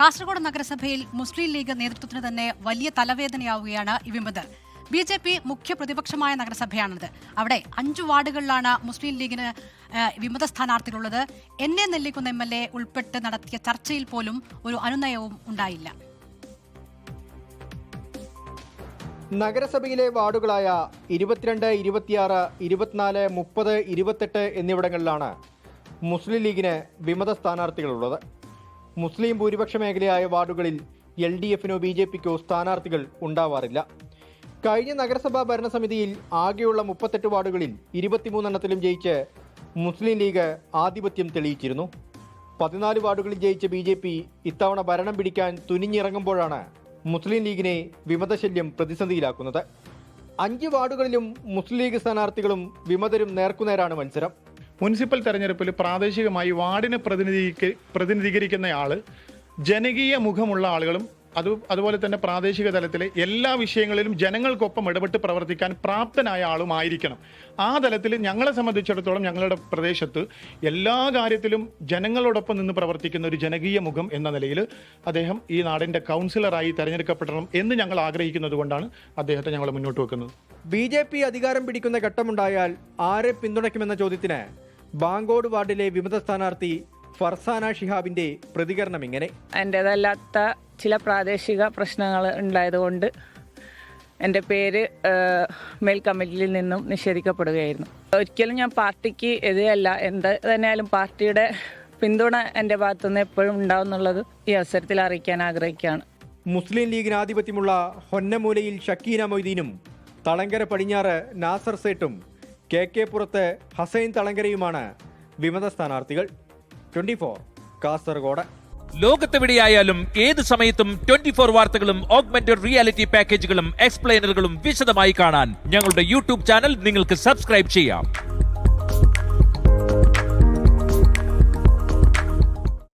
കാസർഗോഡ് നഗരസഭയിൽ മുസ്ലിം ലീഗ് നേതൃത്വത്തിന് തന്നെ വലിയ തലവേദനയാവുകയാണ് ഈ വിമതർ. BJP മുഖ്യ പ്രതിപക്ഷമായ നഗരസഭയാണിത്. അവിടെ 5 വാർഡുകളിലാണ് മുസ്ലിം ലീഗിന് വിമത സ്ഥാനാർത്ഥികളുള്ളത്. എന്നെ നെല്ലിക്കുന്ന MLA ഉൾപ്പെട്ട് നടത്തിയ ചർച്ചയിൽ പോലും ഒരു അനുനയവും ഉണ്ടായില്ല. നഗരസഭയിലെ വാർഡുകളായ 22, 26, 24, 30, 28 എന്നിവിടങ്ങളിലാണ് മുസ്ലിം ലീഗിന് വിമത സ്ഥാനാർത്ഥികളുള്ളത്. മുസ്ലിം ഭൂരിപക്ഷ മേഖലയായ വാർഡുകളിൽ LDFനോ BJPക്കോ സ്ഥാനാർത്ഥികൾ ഉണ്ടാവാറില്ല. കഴിഞ്ഞ നഗരസഭാ ഭരണസമിതിയിൽ ആകെയുള്ള 38 വാർഡുകളിൽ 23 എണ്ണത്തിലും ജയിച്ച് മുസ്ലിം ലീഗ് ആധിപത്യം തെളിയിച്ചിരുന്നു. 14 വാർഡുകളിൽ ജയിച്ച BJP ഇത്തവണ ഭരണം പിടിക്കാൻ തുനിഞ്ഞിറങ്ങുമ്പോഴാണ് മുസ്ലിം ലീഗിനെ വിമതശല്യം പ്രതിസന്ധിയിലാക്കുന്നത്. 5 വാർഡുകളിലും മുസ്ലിം ലീഗ് സ്ഥാനാർത്ഥികളും വിമതരും നേർക്കുനേരാണ് മത്സരം. മുനിസിപ്പൽ തെരഞ്ഞെടുപ്പിൽ പ്രാദേശികമായി വാർഡിനെ പ്രതിനിധീകരിക്കുന്നയാൾ ജനകീയ മുഖമുള്ള ആളുകളും അതുപോലെ തന്നെ പ്രാദേശിക തലത്തിലെ എല്ലാ വിഷയങ്ങളിലും ജനങ്ങൾക്കൊപ്പം ഇടപെട്ട് പ്രവർത്തിക്കാൻ പ്രാപ്തനായ ആളുമായിരിക്കണം. ആ തലത്തിൽ ഞങ്ങളെ സംബന്ധിച്ചിടത്തോളം ഞങ്ങളുടെ പ്രദേശത്ത് എല്ലാ കാര്യത്തിലും ജനങ്ങളോടൊപ്പം നിന്ന് പ്രവർത്തിക്കുന്ന ഒരു ജനകീയ മുഖം എന്ന നിലയിൽ അദ്ദേഹം ഈ നാടിൻ്റെ കൗൺസിലറായി തെരഞ്ഞെടുക്കപ്പെടണം എന്ന് ഞങ്ങൾ ആഗ്രഹിക്കുന്നത് കൊണ്ടാണ് അദ്ദേഹത്തെ ഞങ്ങൾ മുന്നോട്ട് വെക്കുന്നത്. BJP അധികാരം പിടിക്കുന്ന ഘട്ടമുണ്ടായാൽ ആരെ പിന്തുണയ്ക്കുമെന്ന ചോദ്യത്തിന് ബാങ്കോട് വാർഡിലെ വിമത സ്ഥാനാർത്ഥി ഫർസാന ഷിഹാബിന്റെ പ്രതികരണം ഇങ്ങനെ: എൻ്റേതല്ലാത്ത ചില പ്രാദേശിക പ്രശ്നങ്ങൾ ഉണ്ടായതുകൊണ്ട് എൻ്റെ പേര് മേൽ കമ്മിറ്റിയിൽ നിന്നും നിഷേധിക്കപ്പെടുകയായിരുന്നു. ഒരിക്കലും ഞാൻ പാർട്ടിക്ക് എതിരല്ല. എന്ത് തന്നെയായാലും പാർട്ടിയുടെ പിന്തുണ എൻ്റെ ഭാഗത്തുനിന്ന് എപ്പോഴും ഉണ്ടാവും എന്നുള്ളത് ഈ അവസരത്തിൽ അറിയിക്കാൻ ആഗ്രഹിക്കുകയാണ്. മുസ്ലിം ലീഗിന് ആധിപത്യമുള്ള ഹൊന്നമൂലയിൽ ഷക്കീന മൊയ്തീനും തളങ്കര പടിഞ്ഞാറ് നാസർ സേട്ടും KK പുറത്ത് ഹസൈൻ തളങ്കരയുമാണ് വിമത സ്ഥാനാർത്ഥികൾ. 24 കാസർഗോഡ്. ലോകത്തെവിടെയായാലും ഏത് സമയത്തും 24 വാർത്തകളും ഓഗ്മെന്റഡ് റിയാലിറ്റി പാക്കേജുകളും എക്സ്പ്ലെയിനറുകളും വിശദമായി കാണാൻ ഞങ്ങളുടെ YouTube ചാനൽ നിങ്ങൾക്ക് സബ്സ്ക്രൈബ് ചെയ്യാം.